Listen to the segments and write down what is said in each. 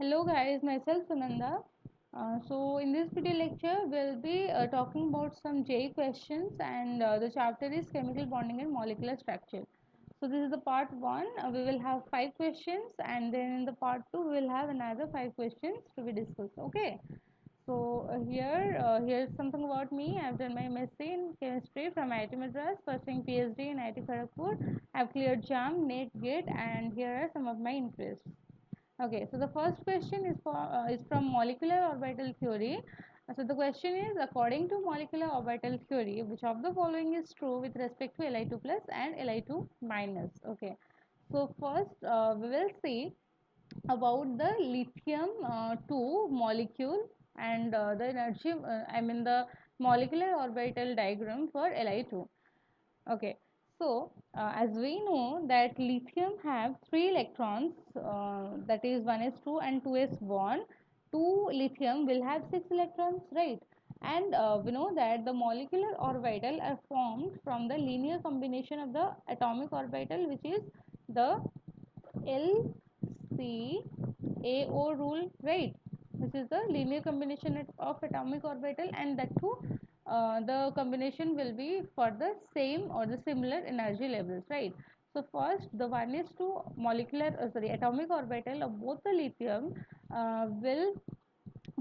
Hello guys, myself Sunanda. So in this video lecture, we'll be talking about some JEE questions, and the chapter is chemical bonding and molecular structure. So this is the part 1. We will have 5 questions, and then in the part 2 we will have another 5 questions to be discussed. Okay. So here's something about me. I've done my MSc in chemistry from IIT Madras, pursuing PhD in IIT Kharagpur. I've cleared JAM, NET, GATE, and here are some of my interests. Okay, so the first question is from molecular orbital theory. So the question is, according to molecular orbital theory, which of the following is true with respect to Li2 plus and Li2 minus? Okay, so first we will see about the lithium 2 molecule and the energy, the molecular orbital diagram for Li2. Okay, so as we know that lithium have 3 electrons, that is 1s2 and 2s1. 2 lithium will have 6 electrons, right? And we know that the molecular orbital are formed from the linear combination of the atomic orbital, which is the LCAO rule, right? Which is the linear combination of atomic orbital, and that too the combination will be for the same or the similar energy levels, right? So first the 1s2 molecular atomic orbital of both the lithium will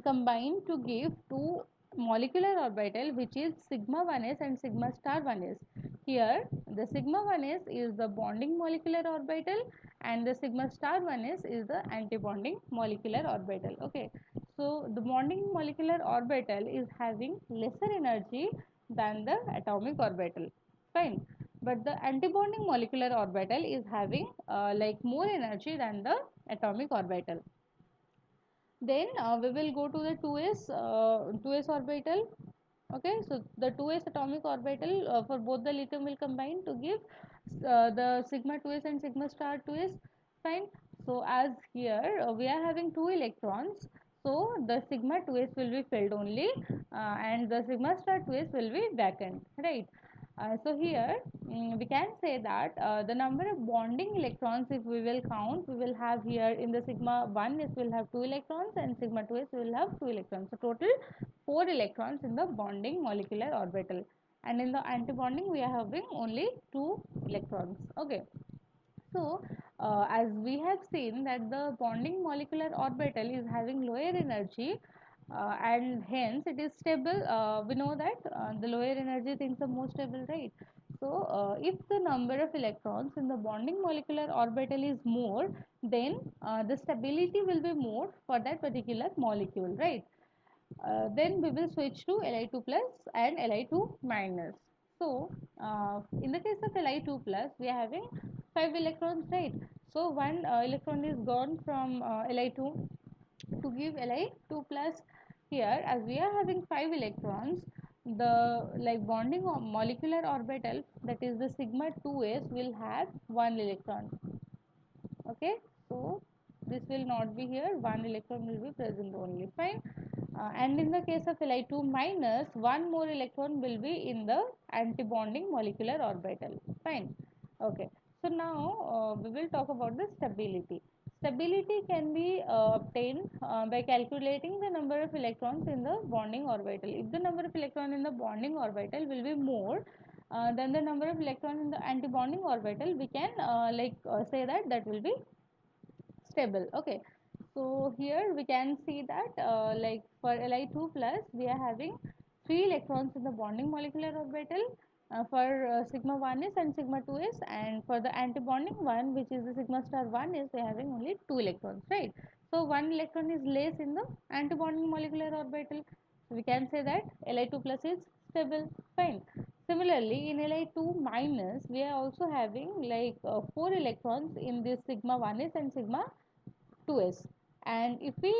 combine to give two molecular orbital, which is sigma 1s and sigma star 1s. Here the sigma 1s is the bonding molecular orbital, and the sigma star 1s is the antibonding molecular orbital. Okay, so the bonding molecular orbital is having lesser energy than the atomic orbital, fine, but the antibonding molecular orbital is having like more energy than the atomic orbital. Then we will go to the 2s orbital. Okay, so the 2s atomic orbital for both the lithium will combine to give the sigma 2s and sigma star 2s, fine. So as here we are having 2 electrons, so the sigma 2s will be filled only, and the sigma star 2s will be vacant, right? So here we can say that the number of bonding electrons, if we will count, we will have here in the sigma 1 is will have 2 electrons, and sigma 2 is will have 2 electrons. So total 4 electrons in the bonding molecular orbital, and in the antibonding we are having only 2 electrons. Okay, so as we have seen that the bonding molecular orbital is having lower energy, and hence it is stable. We know that the lower energy things are more stable, right? So if the number of electrons in the bonding molecular orbital is more, then the stability will be more for that particular molecule, right? Then we will switch to Li2 plus and Li2 minus. So in the case of Li2 plus, we are having 5 electrons, right? So one electron is gone from Li2 to give Li2 plus. Here as we are having 5 electrons, the like bonding molecular orbital, that is the sigma 2s, will have 1 electron. Okay, so this will not be here, 1 electron will be present only, fine. And in the case of Li2 minus, 1 more electron will be in the antibonding molecular orbital, fine. Okay, so now we will talk about the stability. Stability can be obtained by calculating the number of electrons in the bonding orbital. If the number of electrons in the bonding orbital will be more than the number of electrons in the antibonding orbital, we can say that that will be stable. Okay, so here we can see that like for Li2 plus, we are having 3 electrons in the bonding molecular orbital, for sigma 1s and sigma 2s, and for the antibonding one, which is the sigma star 1 is, we are having only 2 electrons, right? So 1 electron is less in the antibonding molecular orbital, so we can say that Li2 plus is stable, fine. Similarly, in Li2 minus, we are also having like 4 electrons in this sigma 1s and sigma 2s, and if we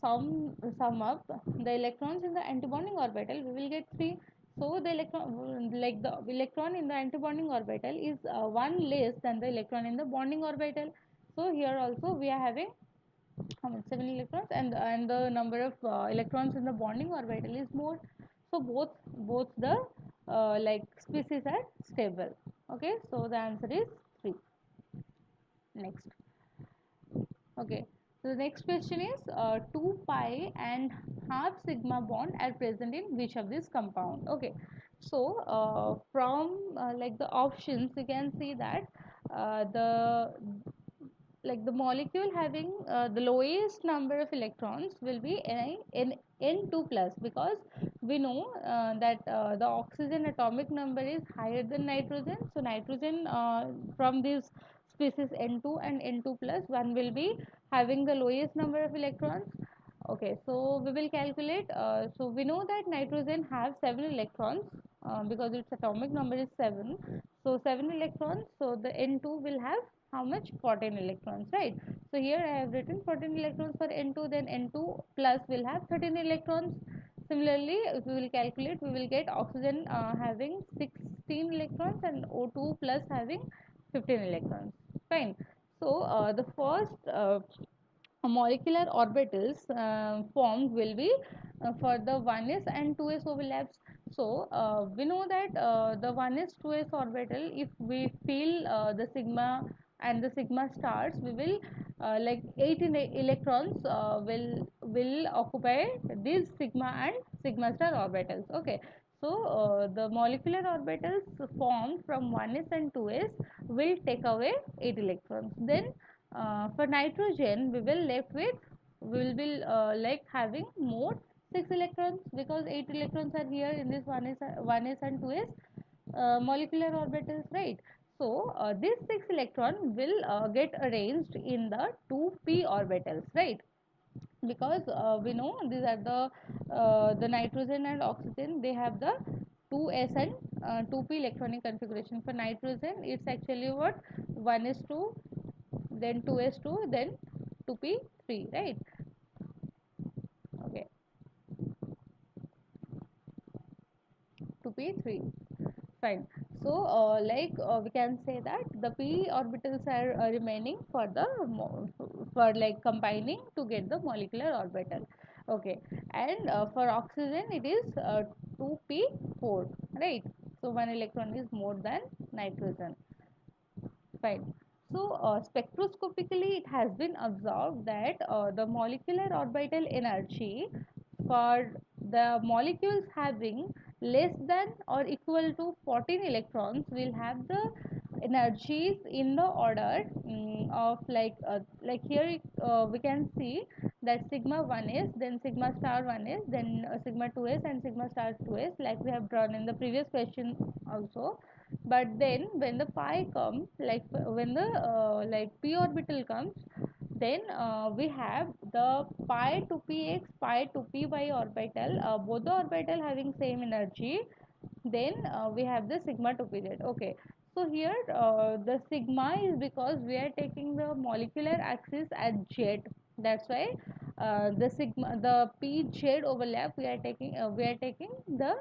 sum up the electrons in the antibonding orbital, we will get 3. So the electron in the antibonding orbital is 1 less than the electron in the bonding orbital. So here also we are having how much, 7 electrons, and the number of electrons in the bonding orbital is more. So both the species are stable. Okay, so the answer is 3. Next. Okay, So the next question is 2 pi and half sigma bond are present in which of these compound? Okay, so from like the options you can see that the like the molecule having the lowest number of electrons will be N2 plus, because we know that the oxygen atomic number is higher than nitrogen. So nitrogen from this species N2 and N2 plus, one will be having the lowest number of electrons. Okay, so we will calculate. So we know that nitrogen have 7 electrons because its atomic number is 7. So 7 electrons. So the N2 will have how much? 14 electrons, right? So here I have written 14 electrons for N2. Then N2 plus will have 13 electrons. Similarly, if we will calculate, we will get oxygen having 16 electrons and O2 plus having 15 electrons. Fine. So the first molecular orbitals formed will be for the 1s and 2s overlaps. So we know that the 1s 2s orbital, if we fill the sigma and the sigma stars, we will like 18 electrons will occupy these sigma and sigma star orbitals. Okay, so the molecular orbitals formed from 1s and 2s will take away 8 electrons. Then for nitrogen we will left with, we will be like having more 6 electrons, because 8 electrons are here in this 1s and 2s molecular orbitals, right? So this 6 electron will get arranged in the 2p orbitals, right? Because we know these are the nitrogen and oxygen, they have the 2s and 2p electronic configuration. For nitrogen it's actually what, 1s2, then 2s2, then 2p3, right? Okay, 2p3, fine. So we can say that the p orbitals are remaining for the for like combining to get the molecular orbital. Okay, and for oxygen it is 2p4, right? So one electron is more than nitrogen. Fine. So, spectroscopically, it has been observed that the molecular orbital energy for the molecules having less than or equal to 14 electrons will have the energies in the order of like here we can see that sigma 1 is, then sigma star 1 is, then sigma 2s and sigma star 2s, like we have drawn in the previous question also. But then when the pi comes, like when the like p orbital comes, then we have the pi to px, pi to py orbital, both the orbital having same energy. Then we have the sigma to pz. Okay, so here the sigma is because we are taking the molecular axis at z, that's why the sigma, the pz overlap we are taking the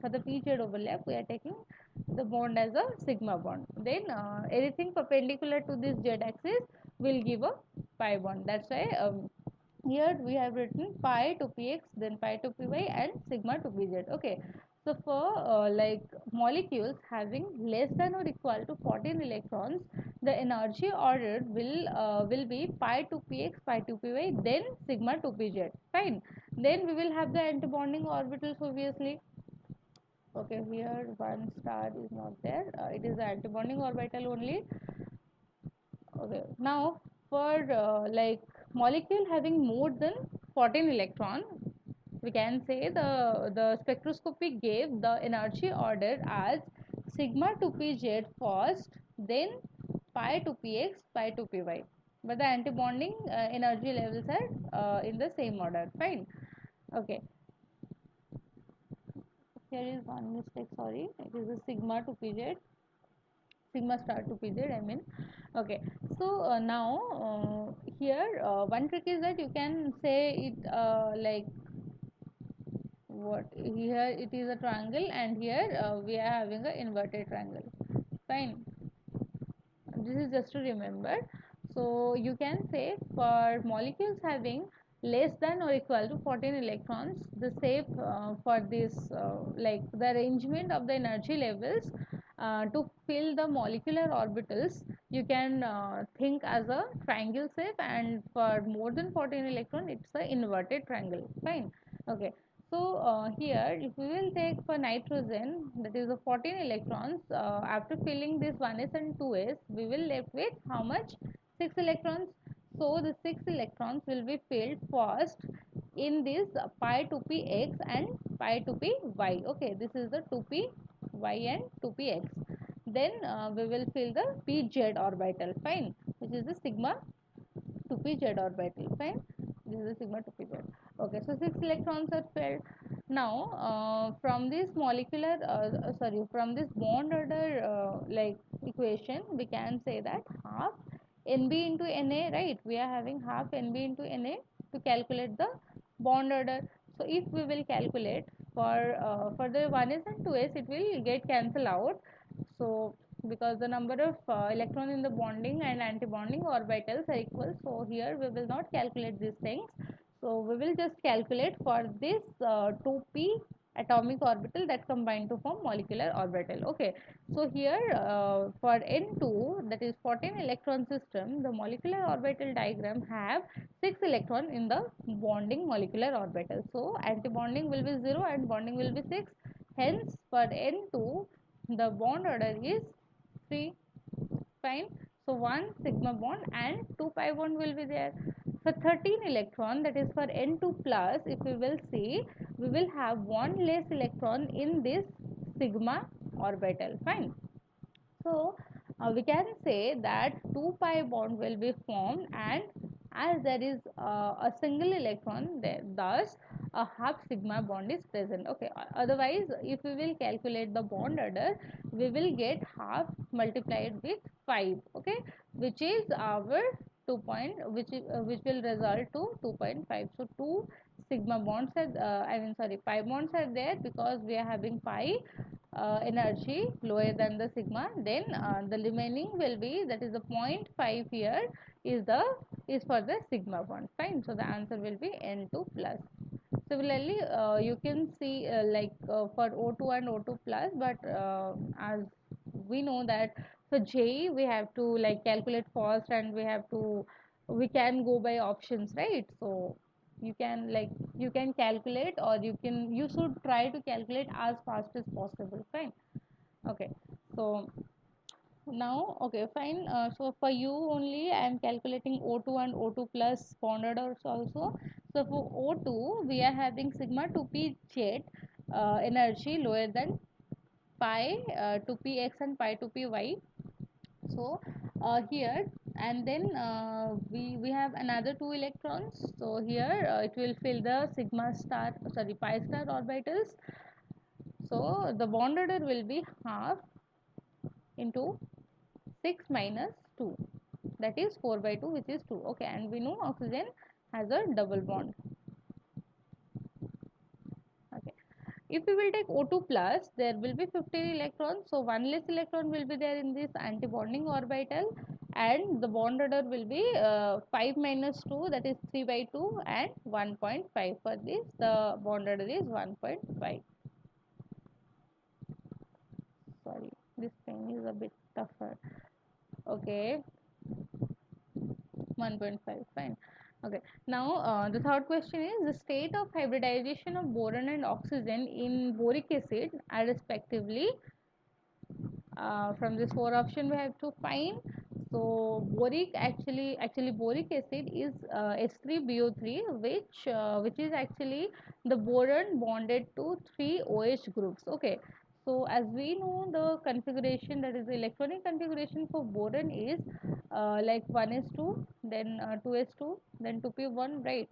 for the pz overlap we are taking the bond as a sigma bond. Then anything perpendicular to this z axis will give a pi bond, that's why here we have written pi to px, then pi to py, and sigma to pz. Okay, so for molecules having less than or equal to 14 electrons, the energy order will be pi to px, pi to py, then sigma to pz. Fine. Then we will have the antibonding orbitals, obviously. Okay, here one star is not there, it is the antibonding orbital only. Okay, now for molecule having more than 14 electron, we can say the spectroscopy gave the energy order as sigma to pz first, then pi to px, pi to py, but the antibonding energy levels are in the same order. Fine. Okay, here is one mistake, sorry, it is a sigma to pz, sigma star to pz, I mean. Okay, so now here one trick is that you can say it what, here it is a triangle and here we are having a inverted triangle. Fine, this is just to remember. So you can say for molecules having less than or equal to 14 electrons, the shape for this the arrangement of the energy levels To fill the molecular orbitals, you can think as a triangle shape, and for more than 14 electron it's a inverted triangle. Fine. Okay. So here if we will take for nitrogen, that is the 14 electrons, after filling this 1s and 2s, we will left with how much? 6 electrons. So the 6 electrons will be filled first in this pi 2p x and pi 2p y. Okay, this is the 2p y and 2p x. Then we will fill the pz orbital. Fine, which is the sigma 2pz orbital. Fine, this is the sigma 2pz. Okay, so 6 electrons are filled. Now from this molecular from this bond order like equation, we can say that half nb into na, right? We are having half nb into na to calculate the bond order. So if we will calculate for the 1s and 2s, it will get cancel out. So because the number of electron in the bonding and anti-bonding orbitals are equal, so here we will not calculate these things. So we will just calculate for this 2p atomic orbital that combine to form molecular orbital. Okay, so here for n2, that is 14 electron system, the molecular orbital diagram have 6 electron in the bonding molecular orbital. So anti-bonding will be 0 and bonding will be 6. Hence for n2 the bond order is 3. Fine. So 1 sigma bond and 2 pi bond will be there. For 13 electron, that is for n2 plus, if we will see, we will have one less electron in this sigma orbital. Fine. So we can say that 2 pi bond will be formed, and as there is a single electron there, thus a half sigma bond is present. Okay, otherwise if we will calculate the bond order, we will get half multiplied with 5. Okay, which is our 2 point, which will result to 2.5. So 2 sigma bonds are pi bonds are there, because we are having pi energy lower than the sigma. Then the remaining will be, that is the 0.5 here is for the sigma bond. Fine. So the answer will be n2 plus. Similarly you can see for O2 and O2 plus, but as we know that for J we have to calculate first, and we can go by options, right? So you can calculate, or you should try to calculate as fast as possible. Fine. Okay, so now, okay, fine. So for you only, I am calculating O2 and O2 plus bond orders also. So for O2, we are having sigma 2p jet energy lower than pi 2px and pi 2py. So here, and then we have another two electrons. So here it will fill the sigma star, sorry, pi star orbitals. So the bond order will be half into 6 minus 2, that is 4 by 2, which is 2. Okay, and we know oxygen has a double bond. Okay, if we will take O2 plus, there will be 15 electrons, so one less electron will be there in this anti-bonding orbital, and the bond order will be 5 minus 2, that is 3 by 2, and 1.5. For this the bond order is 1.5. Sorry, this pen is a bit tougher. Okay, 1.5. Fine. Okay, now the third question is, the state of hybridization of boron and oxygen in boric acid are respectively, from this four option we have to find. So boric, actually boric acid is H3BO3, which is actually the boron bonded to 3 OH groups. Okay, so as we know, the configuration, that is the electronic configuration for boron is like 1s2, then 2s2, then 2p1, right?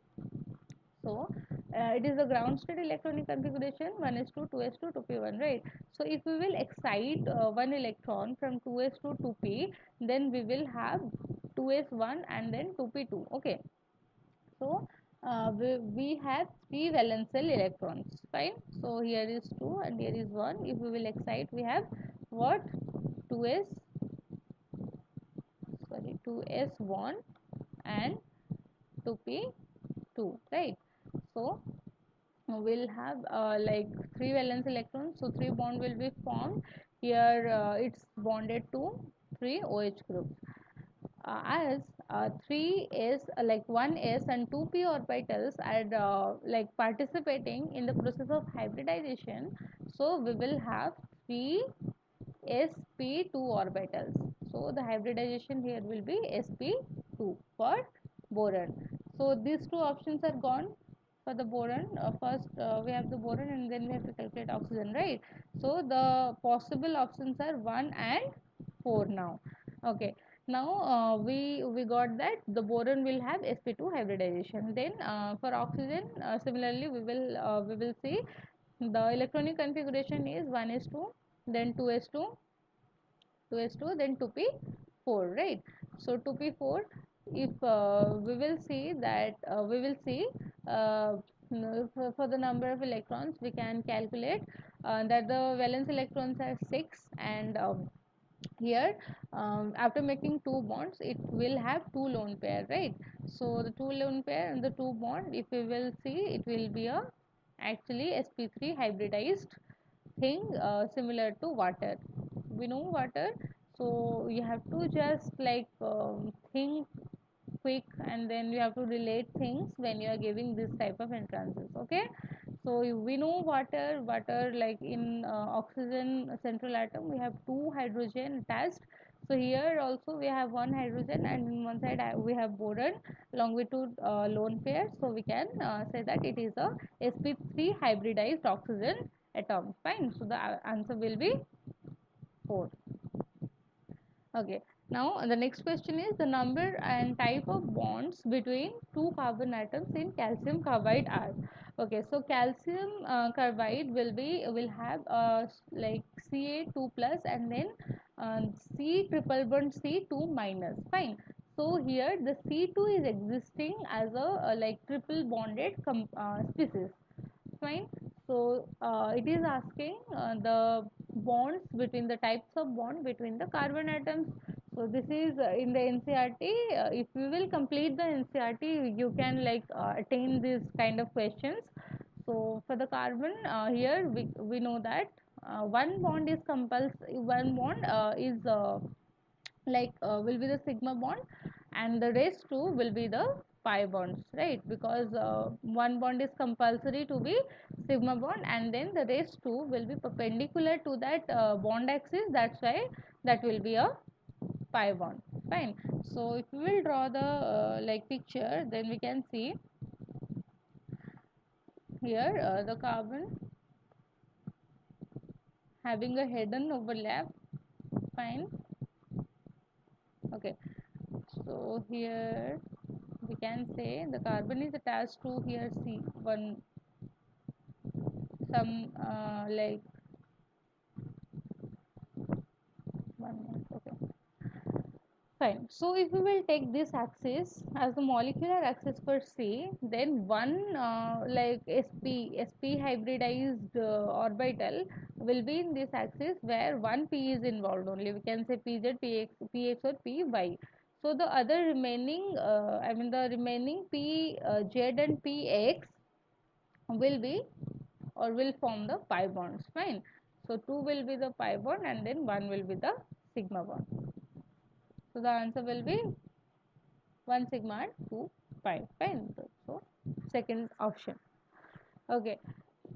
So it is the ground state electronic configuration, 1s2, 2s2, 2p1, right? So if we will excite one electron from 2s to 2p, then we will have 2s1 and then 2p2. Okay, so we have 3 valence shell electrons. Fine. So here is 2 and here is 1. If we will excite, we have what? 2s, sorry, 2s1 and 2p2, right? So we'll have 3 valence electrons, so 3 bond will be formed here it's bonded to 3 OH groups. As 3s like 1s and 2p orbitals are like participating in the process of hybridization, so we will have 3 sp2 orbitals. So the hybridization here will be sp2 for boron. So these two options are gone for the boron. First we have the boron and then we have to calculate oxygen, right? So the possible options are 1 and 4 now. Okay, now we got that the boron will have sp2 hybridization. Then for oxygen similarly we will see the electronic configuration is 1s2, then 2s2, 2s2, then 2p4, right? So 2p4, if we will see that we will see uh, for the number of electrons we can calculate that the valence electrons are 6, and here after making two bonds it will have two lone pair, right? So the two lone pair and the two bond, if we will see, it will be a actually sp3 hybridized thing, similar to water. We know water, so you have to just like think quick, and then you have to relate things when you are giving this type of entrances. Okay, so we know water like in oxygen central atom we have two hydrogen attached. So here also we have one hydrogen, and in one side we have boron along with two lone pairs, so we can say that it is a sp3 hybridized oxygen atom. Fine, so the answer will be 4. Okay, now the next question is the number and type of bonds between two carbon atoms in calcium carbide are. Okay, so calcium carbide will have like Ca2 plus and then C triple bond C2 minus. Fine. So here the C2 is existing as a like triple bonded species. Fine. So it is asking the bonds between the types of bond between the carbon atoms. So this is in the NCRT. If you will complete the NCRT, you can like attain these kind of questions. So for the carbon here we know that one bond is compulsory, one bond is will be the sigma bond, and the rest two will be the pi bonds, right? Because one bond is compulsory to be sigma bond, and then the rest two will be perpendicular to that bond axis, that's why that will be a pi bond. Fine. So if we will draw the like picture, then we can see here the carbon having a hidden overlap. Fine. Okay, so here we can say the carbon is attached to here C one some like 1 minute. Okay, fine. So if we will take this axis as the molecular axis for C, then one sp hybridized orbital will be in this axis where one p is involved only. We can say pz, px or py. So the other remaining the remaining p z and px will be or will form the pi bonds. Fine. So 2 will be the pi bond and then 1 will be the sigma bond. So the answer will be 1 sigma and 2 pi. Fine. So second option. Okay.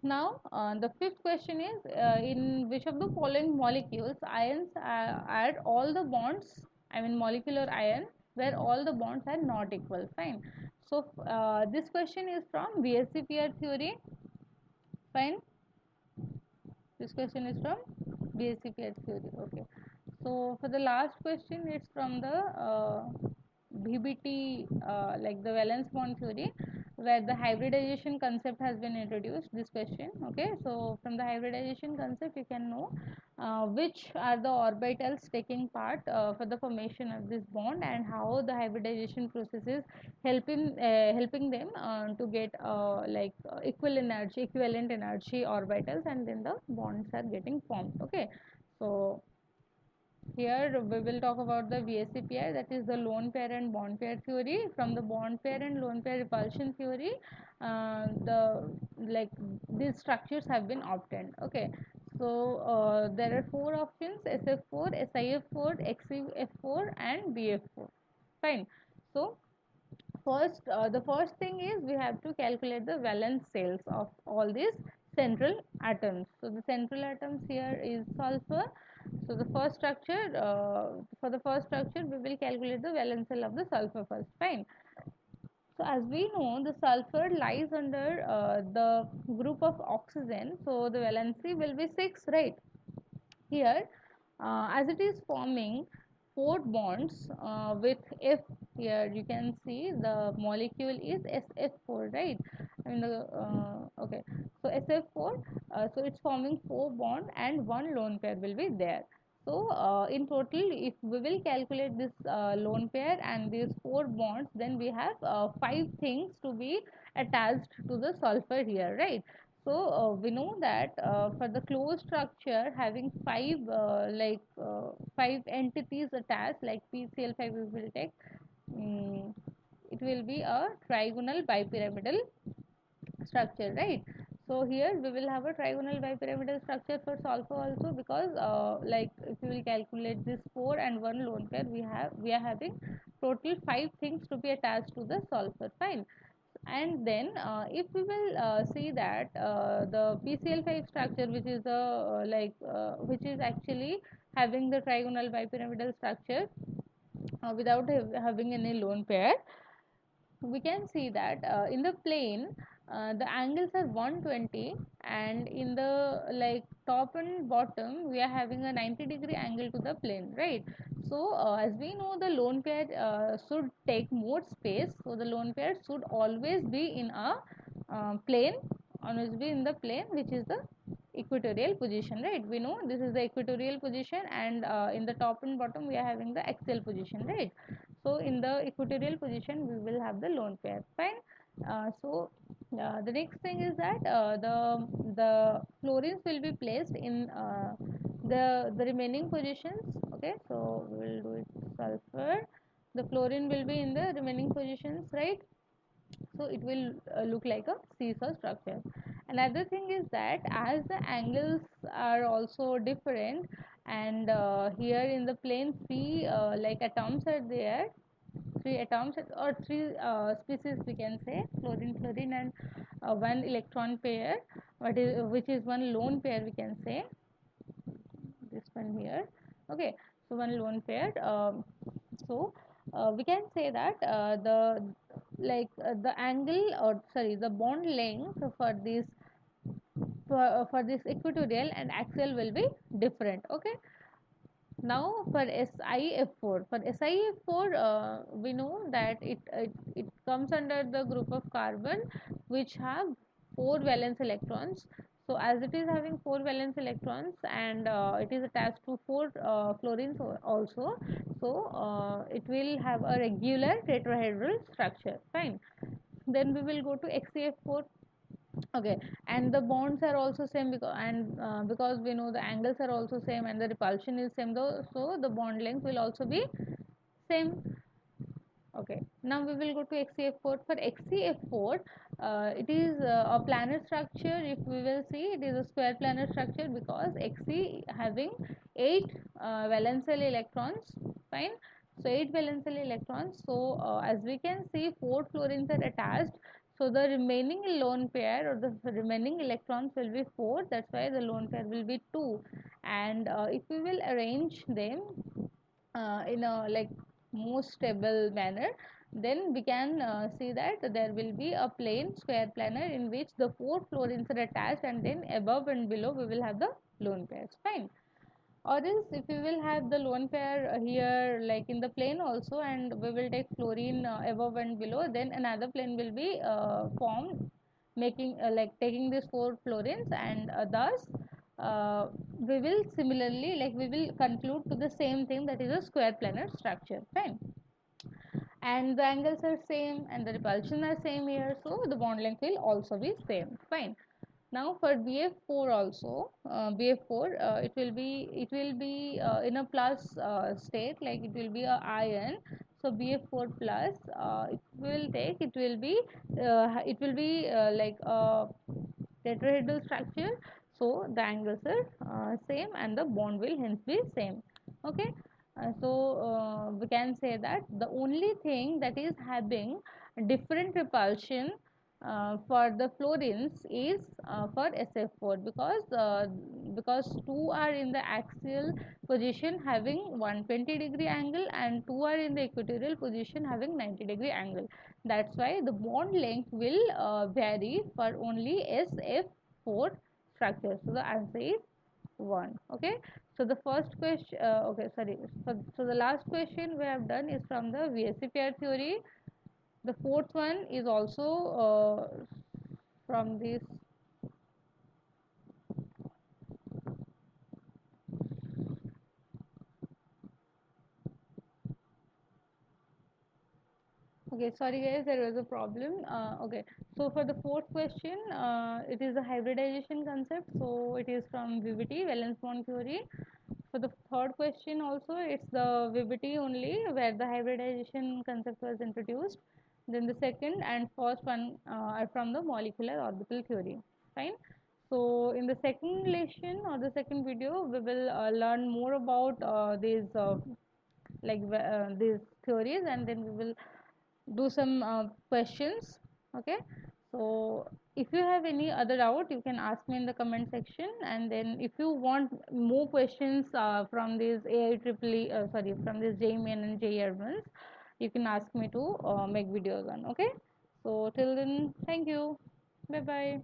Now the fifth question is in which of the following molecules ions add all the bonds, molecular ion, where all the bonds are not equal. Fine. So this question is from BSc PR theory. Fine. This question is from BSc PH theory. Okay. So for the last question, it's from the BBT, like the valence bond theory, where the hybridization concept has been introduced. This question. Okay. So from the hybridization concept, you can know which are the orbitals taking part for the formation of this bond, and how the hybridization process is helping them to get equivalent energy orbitals, and then the bonds are getting formed. Okay, so here we will talk about the VSCPI, that is the lone pair and bond pair theory. From the bond pair and lone pair repulsion theory, the like these structures have been obtained. Okay, So there are four options: SF4, SiF4, XeF4 and BF4. Fine. So the first thing is we have to calculate the valence sales of all these central atoms. So the central atoms here is sulfur. So the first structure, for the first structure we will calculate the valence cell of the sulfur first. Fine. So as we know, the sulfur lies under the group of oxygen, so the valency will be 6, right? Here, as it is forming four bonds with F, here you can see the molecule is SF4, right? I mean the okay, so SF4, so it's forming four bond and one lone pair will be there. So in total, if we will calculate this lone pair and these four bonds, then we have five things to be attached to the sulfur here, right? So we know that for the closed structure having five entities attached, like PCl5 we will take, it will be a trigonal bipyramidal structure, right? So here we will have a trigonal bipyramidal structure for sulfur also, because like if we will calculate this 4 and 1 lone pair, we are having total 5 things to be attached to the sulfur. Fine. And then if we will see that the PCl5 structure, which is which is actually having the trigonal bipyramidal structure without having any lone pair, we can see that in the plane the angles are 120, and in the top and bottom we are having a 90-degree angle to the plane, right? So as we know, the lone pair should take more space, so the lone pair should always be in a plane, always be in the plane which is the equatorial position, right? We know this is the equatorial position, and in the top and bottom we are having the axial position, right? So in the equatorial position we will have the lone pair. Fine. The next thing is that the fluorines will be placed in the remaining positions. Okay, so we will do it sulfur. The fluorine will be in the remaining positions, right? So it will look like a seesaw structure. Another thing is that as the angles are also different, and here in the plane three atoms are there, three atoms or three species we can say, fluorine, fluorine, and one electron pair, which is one lone pair we can say, this one here. Okay, so one lone pair. So we can say that the angle, or sorry, the bond length for this equatorial and axial will be different. Okay, now for SiF4, we know that it comes under the group of carbon which have four valence electrons. So as it is having four valence electrons, and it is attached to four fluorines also, so it will have a regular tetrahedral structure. Fine. Then we will go to XeF4. Okay, and the bonds are also same, because we know the angles are also same and the repulsion is same, though, so the bond length will also be same. Okay, now we will go to XeF4. For XeF4, it is a planar structure. If we will see, it is a square planar structure because Xe having 8 valence electrons. Fine. So 8 valence electrons. So as we can see, 4 fluorines are attached. So the remaining lone pair, or the remaining electrons will be 4. That's why the lone pair will be 2. And if we will arrange them in a most stable manner, then we can see that there will be a plane, square planar, in which the four fluorines are attached, and then above and below we will have the lone pairs. Fine. Or else if we will have the lone pair here like in the plane also, and we will take fluorine above and below, then another plane will be formed, making taking these four fluorines, and thus we will similarly, we will conclude to the same thing, that is a square planar structure. Fine. And the angles are same and the repulsion are same here, so the bond length will also be same. Fine. Now for BF4 also, BF4 it will be in a plus state, like it will be a ion. So BF4 plus, it will take, it will be like a tetrahedral structure. so the angles are same and the bond will hence be same. Okay. We can say that the only thing that is having different repulsion for the fluorines is for SF4, because two are in the axial position having 120-degree angle and two are in the equatorial position having 90-degree angle. That's why the bond length will vary for only SF4 structure. So the answer is 1. Okay. So the first question, okay, sorry. So the last question we have done is from the VSE pair theory. The fourth one is also from this. Okay, sorry guys, there was a problem. Okay, so for the fourth question, it is a hybridization concept. So it is from VBT, valence bond theory. For the third question also, it's the VBT only where the hybridization concept was introduced. Then the second and first one are from the molecular orbital theory. Fine. So in the second lesson or the second video, we will learn more about these theories, and then we will do some questions. Okay. So if you have any other doubt, you can ask me in the comment section, and then if you want more questions from these from this JMN and JEE ones, you can ask me to make videos on. Okay. So till then, thank you. Bye bye.